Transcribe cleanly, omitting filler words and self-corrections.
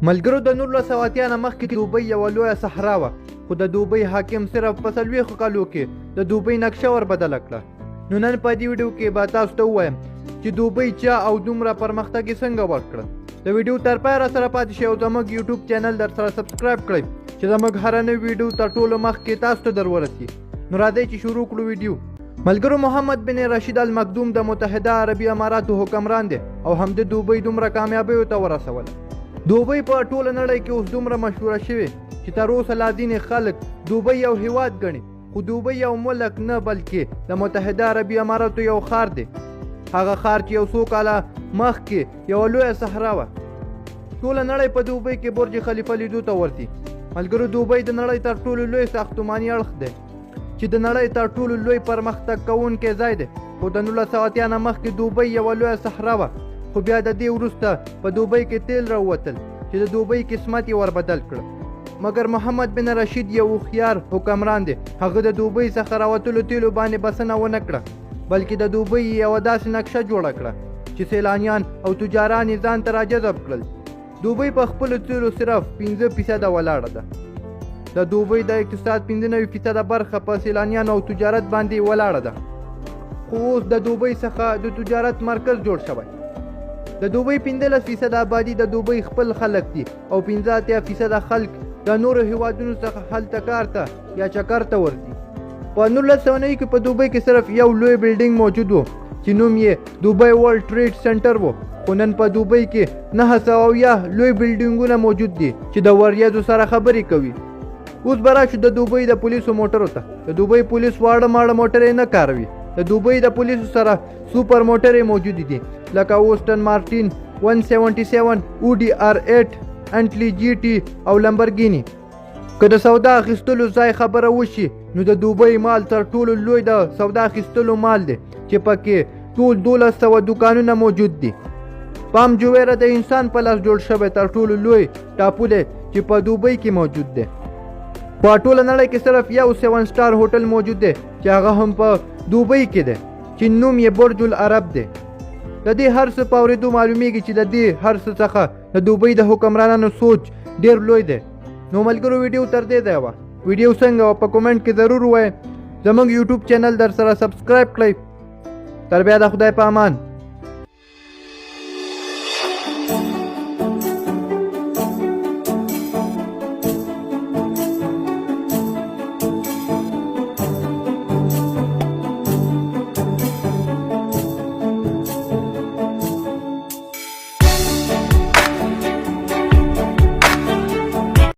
ملګرو د 1980 نه مخکې دوبۍ یوه لویه صحرا وه، خو د دوبۍ حاکم صرف په 40 کالو کې د دوبۍ نقشه ور بدله کړه. نو نن په دې ویډیو کې به تاسو ته ووایم چې دوبۍ چا او دومره پرمختګ یې څنګه وکړه. د ویډیو تر پایه راسره پاتې شئ او زموږ یوټیوب چینل در سره سبسکرایب کړئ چې زموږ هره نوې ویډیو تر ټولو مخکې تاسو ته در ورسي. نو راځئ چې شروع کړو ویډیو. ملګرو، محمد بن رشید المکدوم د متحده عربي اماراتو حکمران دی او هم د دوبۍ دومره کامیابیو ته ورسوله. دوبۍ په ټوله نړۍ کې اوس دومره مشهوره شوې چې تر اوسه لا ځینې خلک دوبۍ یو هیواد ګڼي، خو دوبۍ یو ملک نه بلکې د متحده عربي اماراتو یو ښار دی. هغه ښار چې یو څو کاله مخکې یوه لویه صحرا وه. ټوله نړۍ په دوبۍ کې برج خلیفه لیدو ته ورځي. ملګرو، دوبۍ د نړۍ تر ټولو لوی ساختماني اړخ دی چې د نړۍ تر ټولو لوی پرمختګ کوونکی ځای دی. خو د 1980 نه مخکې دوبۍ یوه لویه صحرا وه، خو بیا د دې وروسته په دوبۍ کې تیل راووتل چې د دوبۍ قسمت یې ور بدل کړه. مګر محمد بن رشید یو هوښیار حکمران دی. هغه د دوبۍ څخه راوتلو تیلو باندې بسنه ونه کړه، بلکې د دوبۍ یوه داسې نقشه جوړه کړه چې سیلانیان او تجاران یې ځان ته راجذب کړل. دوبۍ په خپلو تیلو صرف 5% ولاړه ده. د دوبۍ د اقتصاد 95% برخه په سیلانیانو او تجارت باندې ولاړه ده. خو اوس د دوبۍ څخه د تجارت مرکز جوړ شوی. د دوبۍ 15% آبادي د دوبۍ خپل خلک دي او 85% خلک د نورو هیوادونو څخه هلته کار ته یا چکر ته ورځي. په 1990 کې په دوبۍ کې صرف یو لوی بلډینګ موجود و چې نوم یې دوبۍ ورلډ ټریډ سنټر و. خو نن په دوبۍ کې 970 لوی بلډینګونه موجود دي چې د وریځو سره خبرې کوي. اوس به راشو د دوبۍ د پولیسو موټرو ته. د دوبۍ پولیس واړه ماړه موټرې نه کاروي. د دوبۍ د پولیسو سره سوپر موټرې موجودې دي لکه اوسټن مارټین 177 ODR8 انټلی جی ټي او لمبرګینی. که د سودا اخیستلو ځای خبره وشي نو د دوبۍ مال تر ټولو لوی د سودا اخیستلو مال دی چې پکې ټول 1200 دکانونه موجود دي. پام جویره د انسان په لاس جوړ شوی تر ټولو لوی ټاپو دی چې په دوبۍ کې موجود دی. په ټوله نړۍ کې صرف یو 7 سټار هوټل موجود دی چې هغه هم په دوبۍ کې دی چې نوم یې برج العرب دی. د دې هر څه په اورېدو معلومیږي چې د دې هر څه څخه د دوبۍ د حکمرانانو سوچ ډیر لوی دی. نو ملګرو، ویډیو تر دې ځایه وه. ویډیو څنګه وه په کومنټ کې ضرور ووایئ. زموږ یوټیوب چینل در سره سبسکرایب کړئ. تر بیا د خدای په امان.